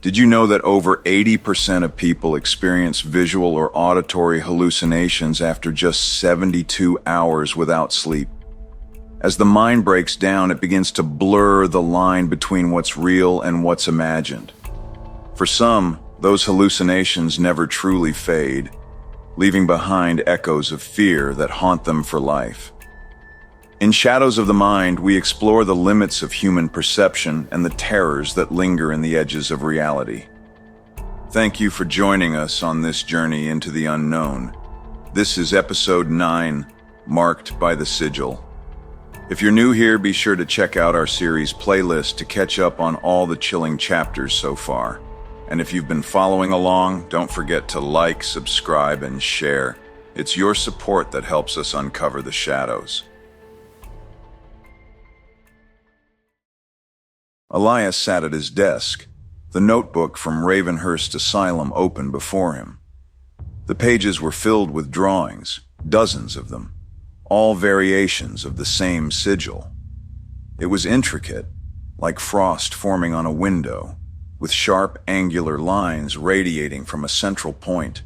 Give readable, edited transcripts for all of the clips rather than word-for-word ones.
Did you know that over 80% of people experience visual or auditory hallucinations after just 72 hours without sleep? As the mind breaks down, it begins to blur the line between what's real and what's imagined. For some, those hallucinations never truly fade, leaving behind echoes of fear that haunt them for life. In Shadows of the Mind, we explore the limits of human perception and the terrors that linger in the edges of reality. Thank you for joining us on this journey into the unknown. This is episode 9, marked by the Sigil. If you're new here, be sure to check out our series playlist to catch up on all the chilling chapters so far. And if you've been following along, don't forget to like, subscribe, and share. It's your support that helps us uncover the shadows. Elias sat at his desk, the notebook from Ravenhurst Asylum open before him. The pages were filled with drawings, dozens of them, all variations of the same sigil. It was intricate, like frost forming on a window, with sharp, angular lines radiating from a central point.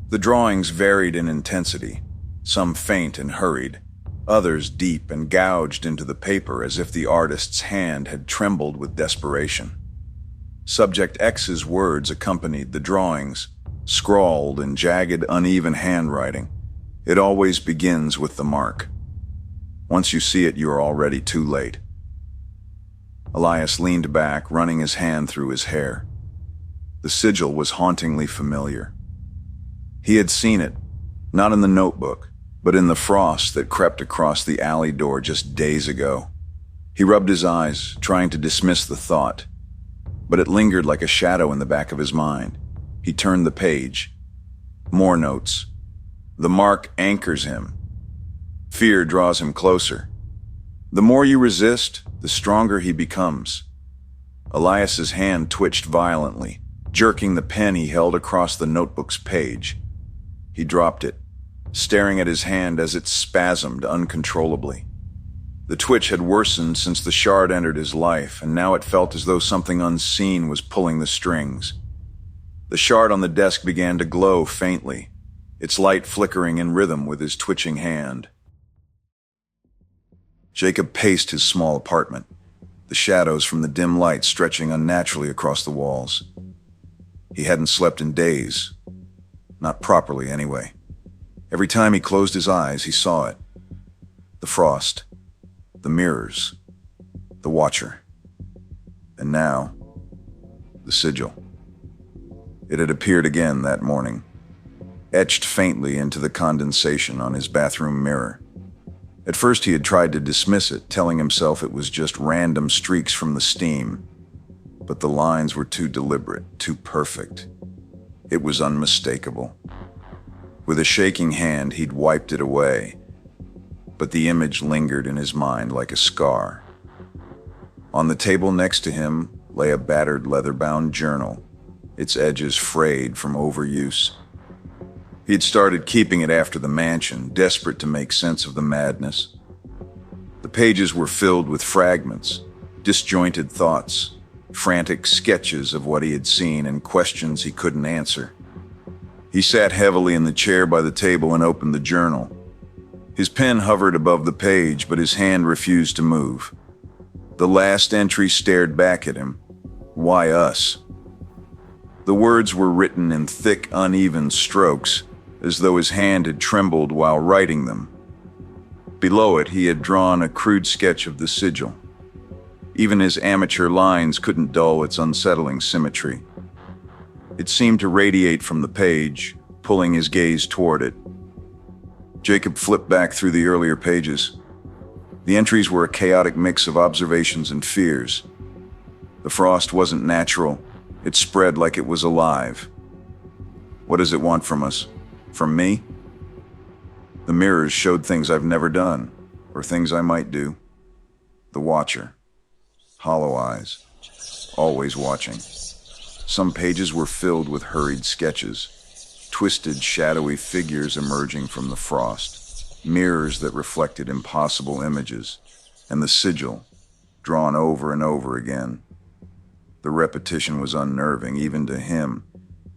The drawings varied in intensity, some faint and hurried, others deep and gouged into the paper as if the artist's hand had trembled with desperation. Subject X's words accompanied the drawings, scrawled in jagged, uneven handwriting. It always begins with the mark. Once you see it, you are already too late. Elias leaned back, running his hand through his hair. The sigil was hauntingly familiar. He had seen it, not in the notebook, but in the frost that crept across the alley door just days ago. He rubbed his eyes, trying to dismiss the thought, but it lingered like a shadow in the back of his mind. He turned the page. More notes. The mark anchors him. Fear draws him closer. The more you resist, the stronger he becomes. Elias's hand twitched violently, jerking the pen he held across the notebook's page. He dropped it, staring at his hand as it spasmed uncontrollably. The twitch had worsened since the shard entered his life, and now it felt as though something unseen was pulling the strings. The shard on the desk began to glow faintly, its light flickering in rhythm with his twitching hand. Jacob paced his small apartment, the shadows from the dim light stretching unnaturally across the walls. He hadn't slept in days. Not properly, anyway. Every time he closed his eyes, he saw it. The frost, the mirrors, the watcher. And now, the sigil. It had appeared again that morning, etched faintly into the condensation on his bathroom mirror. At first he had tried to dismiss it, telling himself it was just random streaks from the steam. But the lines were too deliberate, too perfect. It was unmistakable. With a shaking hand, he'd wiped it away, but the image lingered in his mind like a scar. On the table next to him lay a battered leather-bound journal, its edges frayed from overuse. He'd started keeping it after the mansion, desperate to make sense of the madness. The pages were filled with fragments, disjointed thoughts, frantic sketches of what he had seen and questions he couldn't answer. He sat heavily in the chair by the table and opened the journal. His pen hovered above the page, but his hand refused to move. The last entry stared back at him. Why us? The words were written in thick, uneven strokes, as though his hand had trembled while writing them. Below it, he had drawn a crude sketch of the sigil. Even his amateur lines couldn't dull its unsettling symmetry. It seemed to radiate from the page, pulling his gaze toward it. Jacob flipped back through the earlier pages. The entries were a chaotic mix of observations and fears. The frost wasn't natural. It spread like it was alive. What does it want from us? From me? The mirrors showed things I've never done, or things I might do. The watcher. Hollow eyes. Always watching. Some pages were filled with hurried sketches, twisted, shadowy figures emerging from the frost, mirrors that reflected impossible images, and the sigil, drawn over and over again. The repetition was unnerving, even to him.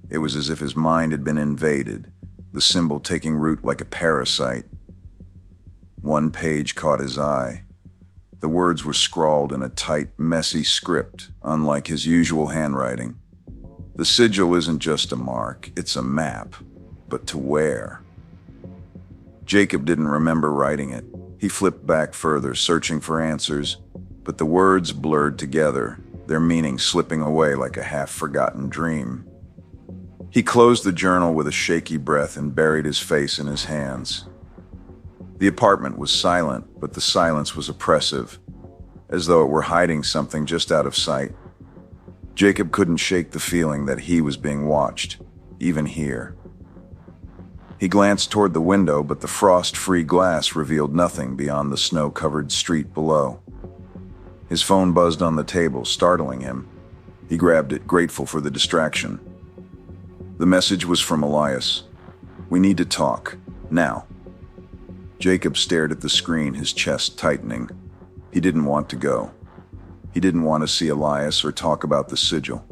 It was as if his mind had been invaded, the symbol taking root like a parasite. One page caught his eye. The words were scrawled in a tight, messy script, unlike his usual handwriting. The sigil isn't just a mark, it's a map. But to where? Jacob didn't remember writing it. He flipped back further, searching for answers, but the words blurred together, their meaning slipping away like a half-forgotten dream. He closed the journal with a shaky breath and buried his face in his hands. The apartment was silent, but the silence was oppressive, as though it were hiding something just out of sight. Jacob couldn't shake the feeling that he was being watched, even here. He glanced toward the window, but the frost-free glass revealed nothing beyond the snow-covered street below. His phone buzzed on the table, startling him. He grabbed it, grateful for the distraction. The message was from Elias. "We need to talk. Now." Jacob stared at the screen, his chest tightening. He didn't want to go. He didn't want to see Elias or talk about the sigil.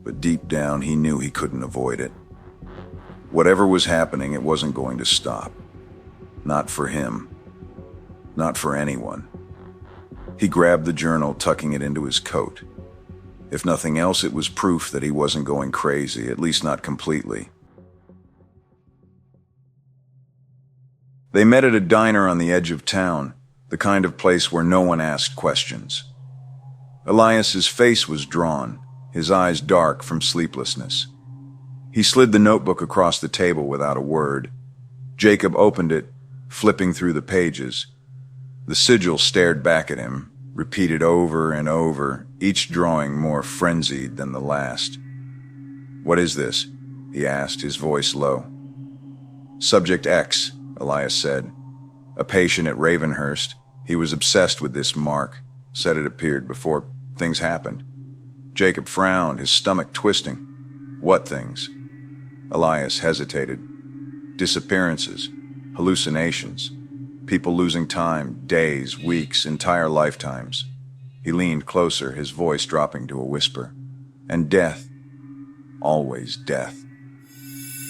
But deep down, he knew he couldn't avoid it. Whatever was happening, it wasn't going to stop. Not for him. Not for anyone. He grabbed the journal, tucking it into his coat. If nothing else, it was proof that he wasn't going crazy, at least not completely. They met at a diner on the edge of town, the kind of place where no one asked questions. Elias's face was drawn, his eyes dark from sleeplessness. He slid the notebook across the table without a word. Jacob opened it, flipping through the pages. The sigil stared back at him, repeated over and over, each drawing more frenzied than the last. "What is this?" he asked, his voice low. "Subject X," Elias said. "A patient at Ravenhurst. He was obsessed with this mark, said it appeared before things happened." Jacob frowned, his stomach twisting. "What things?" Elias hesitated. "Disappearances, hallucinations, people losing time, days, weeks, entire lifetimes." He leaned closer, his voice dropping to a whisper. "And death. Always death."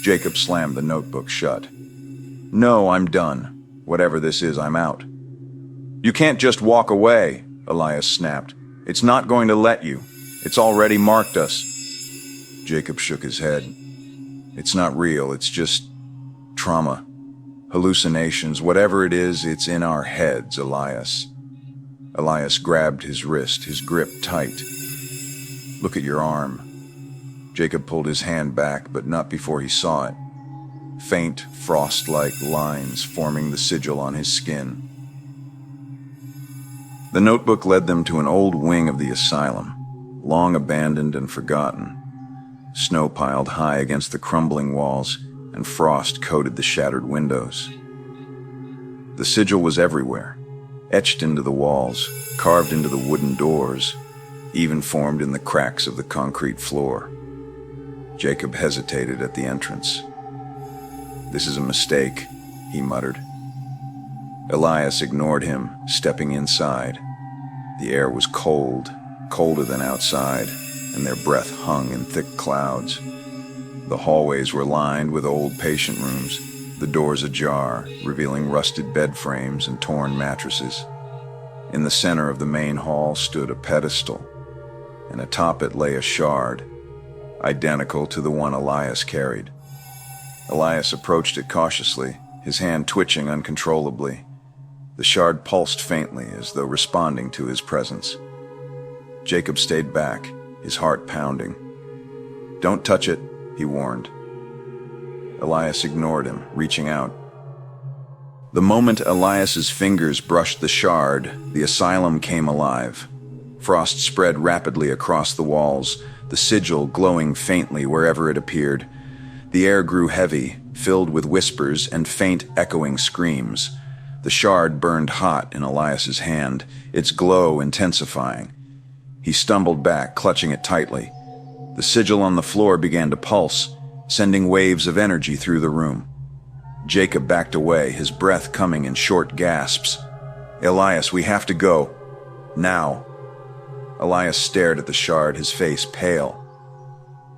Jacob slammed the notebook shut. "No, I'm done. Whatever this is, I'm out." "You can't just walk away," Elias snapped. "It's not going to let you. It's already marked us." Jacob shook his head. "It's not real, it's just trauma. Hallucinations, whatever it is, it's in our heads, Elias." Elias grabbed his wrist, his grip tight. "Look at your arm." Jacob pulled his hand back, but not before he saw it. Faint, frost-like lines forming the sigil on his skin. The notebook led them to an old wing of the asylum, long abandoned and forgotten. Snow piled high against the crumbling walls, and frost coated the shattered windows. The sigil was everywhere, etched into the walls, carved into the wooden doors, even formed in the cracks of the concrete floor. Jacob hesitated at the entrance. "This is a mistake," he muttered. Elias ignored him, stepping inside. The air was cold, colder than outside, and their breath hung in thick clouds. The hallways were lined with old patient rooms, the doors ajar, revealing rusted bed frames and torn mattresses. In the center of the main hall stood a pedestal, and atop it lay a shard, identical to the one Elias carried. Elias approached it cautiously, his hand twitching uncontrollably. The shard pulsed faintly, as though responding to his presence. Jacob stayed back, his heart pounding. "Don't touch it," he warned. Elias ignored him, reaching out. The moment Elias's fingers brushed the shard, the asylum came alive. Frost spread rapidly across the walls, the sigil glowing faintly wherever it appeared. The air grew heavy, filled with whispers and faint echoing screams. The shard burned hot in Elias's hand, its glow intensifying. He stumbled back, clutching it tightly. The sigil on the floor began to pulse, sending waves of energy through the room. Jacob backed away, his breath coming in short gasps. "Elias, we have to go. Now." Elias stared at the shard, his face pale.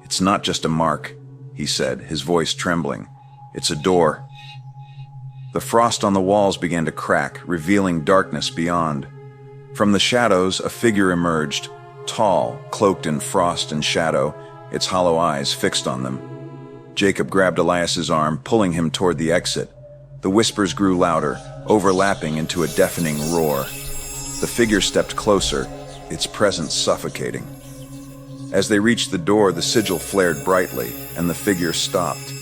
"It's not just a mark," he said, his voice trembling. "It's a door." The frost on the walls began to crack, revealing darkness beyond. From the shadows, a figure emerged, tall, cloaked in frost and shadow, its hollow eyes fixed on them. Jacob grabbed Elias's arm, pulling him toward the exit. The whispers grew louder, overlapping into a deafening roar. The figure stepped closer, its presence suffocating. As they reached the door, the sigil flared brightly, and the figure stopped.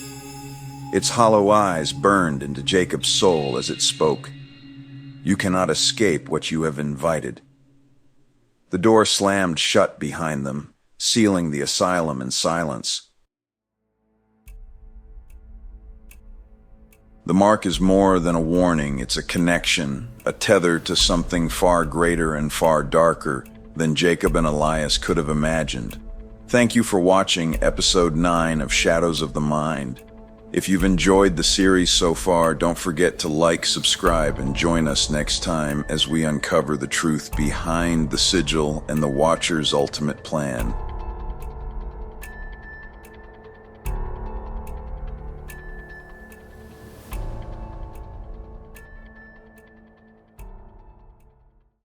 Its hollow eyes burned into Jacob's soul as it spoke. "You cannot escape what you have invited." The door slammed shut behind them, sealing the asylum in silence. The mark is more than a warning, it's a connection, a tether to something far greater and far darker than Jacob and Elias could have imagined. Thank you for watching episode 9 of Shadows of the Mind. If you've enjoyed the series so far, don't forget to like, subscribe, and join us next time as we uncover the truth behind the sigil and the Watcher's ultimate plan.